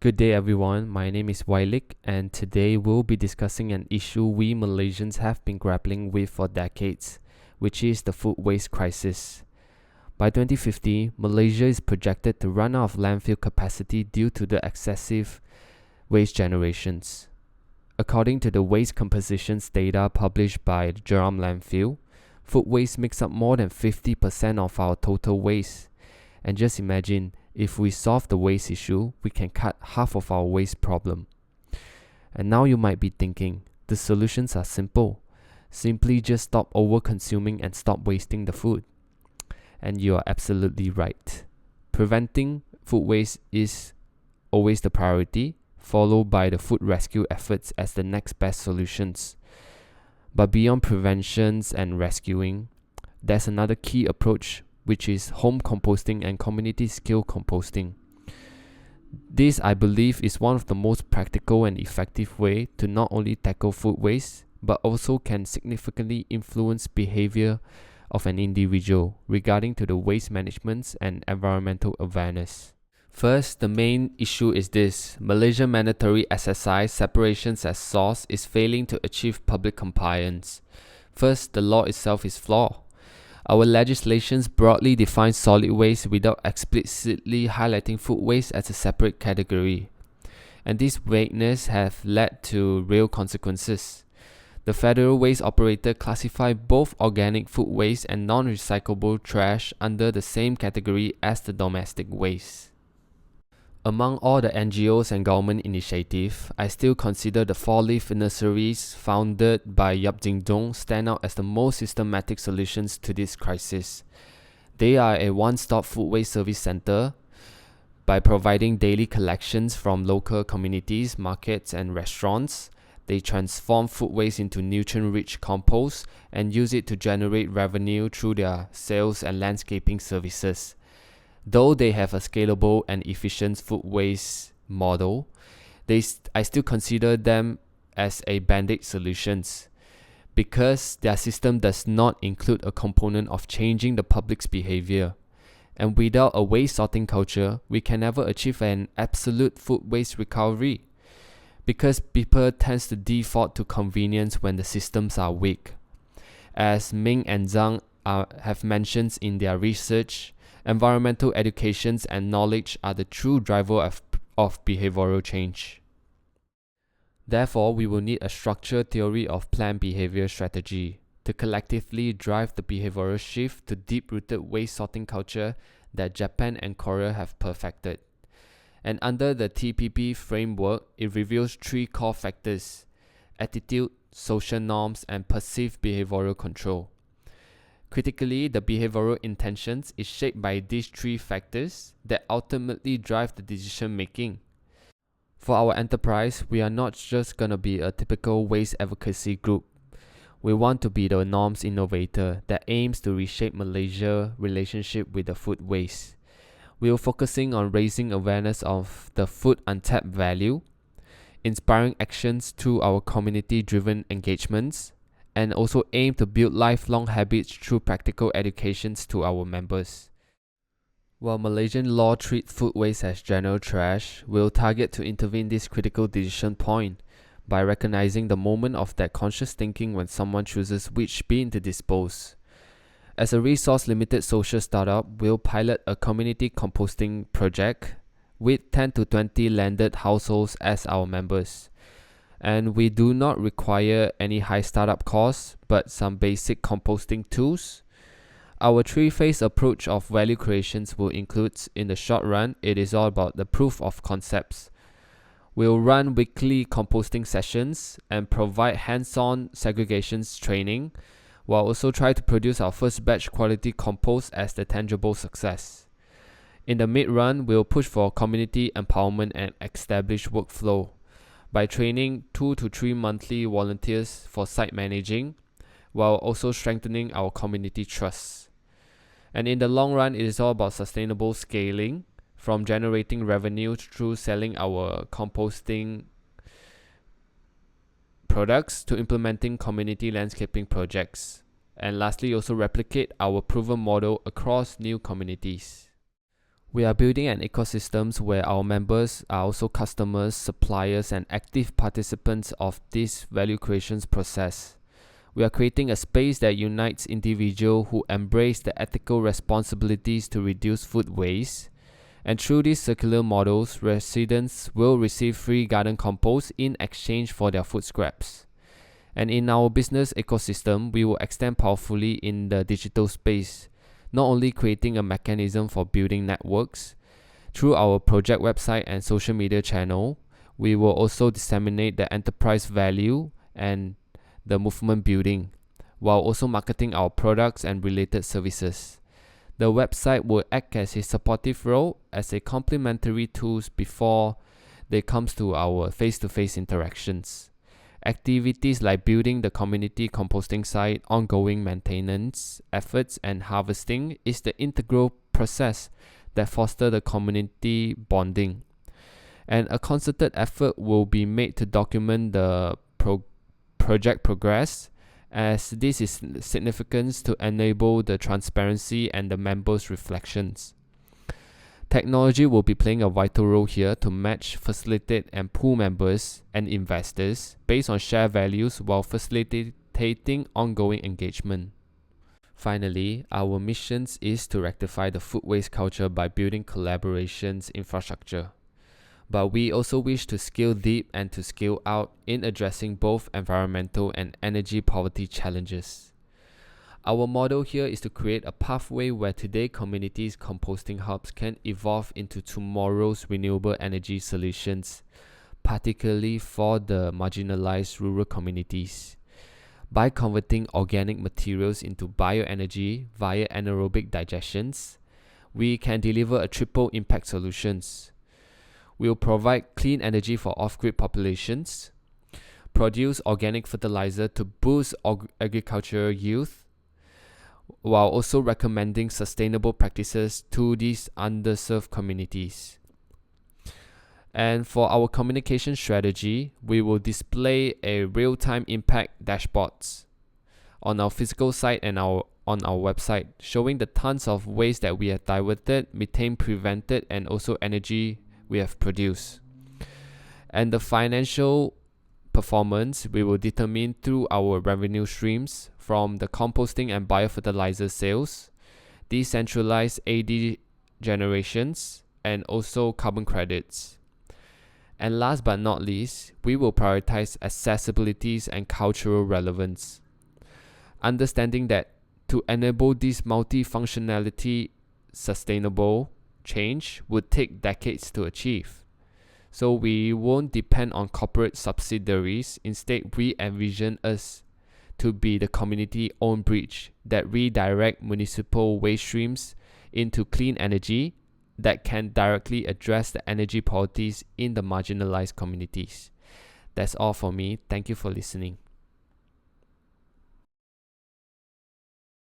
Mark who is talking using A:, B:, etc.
A: Good day everyone, my name is Wailik and today we'll be discussing an issue we Malaysians have been grappling with for decades, which is the food waste crisis. By 2050, Malaysia is projected to run out of landfill capacity due to the excessive waste generations. According to the waste compositions data published by the Jeram Landfill, food waste makes up more than 50% of our total waste. And just imagine, if we solve the waste issue, we can cut half of our waste problem. And now you might be thinking, the solutions are simple. Simply just stop over-consuming and stop wasting the food. And you are absolutely right. Preventing food waste is always the priority, followed by the food rescue efforts as the next best solutions. But beyond preventions and rescuing, there's another key approach, which is home composting and community scale composting. This, I believe, is one of the most practical and effective way to not only tackle food waste, but also can significantly influence behavior of an individual regarding to the waste management and environmental awareness. First, the main issue is this: Malaysia mandatory SSI separations as source is failing to achieve public compliance. First, the law itself is flawed. Our legislations broadly define solid waste without explicitly highlighting food waste as a separate category. And this vagueness have led to real consequences. The Federal Waste Operator classified both organic food waste and non-recyclable trash under the same category as the domestic waste. Among all the NGOs and government initiatives, I still consider the four-leaf nurseries founded by Yap Jing Dong stand out as the most systematic solutions to this crisis. They are a one-stop food waste service center. By providing daily collections from local communities, markets and restaurants, they transform food waste into nutrient-rich compost and use it to generate revenue through their sales and landscaping services. Though they have a scalable and efficient food waste model, I still consider them as a band-aid solutions because their system does not include a component of changing the public's behavior. And without a waste sorting culture, we can never achieve an absolute food waste recovery because people tend to default to convenience when the systems are weak. As Ming and Zhang have mentioned in their research, environmental education and knowledge are the true driver of behavioral change. Therefore, we will need a structured theory of planned behavior strategy to collectively drive the behavioral shift to deep-rooted waste sorting culture that Japan and Korea have perfected. And under the TPP framework, it reveals three core factors: attitude, social norms, and perceived behavioral control. Critically, the behavioral intentions is shaped by these three factors that ultimately drive the decision making. For our enterprise, we are not just gonna be a typical waste advocacy group. We want to be the norms innovator that aims to reshape Malaysia's relationship with the food waste. We are focusing on raising awareness of the food untapped value, inspiring actions through our community-driven engagements, and also aim to build lifelong habits through practical educations to our members. While Malaysian law treats food waste as general trash, we'll target to intervene this critical decision point by recognizing the moment of that conscious thinking when someone chooses which bin to dispose. As a resource-limited social startup, we'll pilot a community composting project with 10 to 20 landed households as our members. And we do not require any high startup costs, but some basic composting tools. Our three-phase approach of value creations will include, in the short run, it is all about the proof of concepts. We'll run weekly composting sessions and provide hands-on segregations training, while also try to produce our first batch quality compost as the tangible success. In the mid-run, we'll push for community empowerment and establish workflow by training 2 to 3 monthly volunteers for site managing, while also strengthening our community trust. And in the long run, it is all about sustainable scaling, from generating revenue through selling our composting products to implementing community landscaping projects, and lastly also replicate our proven model across new communities. We are building an ecosystem where our members are also customers, suppliers, and active participants of this value creation process. We are creating a space that unites individuals who embrace the ethical responsibilities to reduce food waste. And through these circular models, residents will receive free garden compost in exchange for their food scraps. And in our business ecosystem, we will extend powerfully in the digital space, not only creating a mechanism for building networks. Through our project website and social media channel, we will also disseminate the enterprise value and the movement building, while also marketing our products and related services. The website will act as a supportive role as a complementary tools before they comes to our face-to-face interactions. Activities like building the community composting site, ongoing maintenance efforts, and harvesting is the integral process that foster the community bonding. And a concerted effort will be made to document the project progress, as this is significant to enable the transparency and the members' reflections. Technology will be playing a vital role here to match, facilitate, and pool members and investors based on shared values while facilitating ongoing engagement. Finally, our mission is to rectify the food waste culture by building collaborations infrastructure. But we also wish to scale deep and to scale out in addressing both environmental and energy poverty challenges. Our model here is to create a pathway where today communities' composting hubs can evolve into tomorrow's renewable energy solutions, particularly for the marginalized rural communities. By converting organic materials into bioenergy via anaerobic digestions, we can deliver a triple impact solutions. We will provide clean energy for off-grid populations, produce organic fertilizer to boost agricultural yield, while also recommending sustainable practices to these underserved communities. And for our communication strategy, we will display a real-time impact dashboards on our physical site and on our website, showing the tons of waste that we have diverted, methane prevented, and also energy we have produced. And the financial performance we will determine through our revenue streams from the composting and biofertilizer sales, decentralized AD generations, and also carbon credits. And last but not least, we will prioritize accessibilities and cultural relevance, understanding that to enable this multifunctionality sustainable change would take decades to achieve. So we won't depend on corporate subsidiaries. Instead, we envision us to be the community-owned bridge that redirect municipal waste streams into clean energy that can directly address the energy poverties in the marginalized communities. That's all for me. Thank you for listening.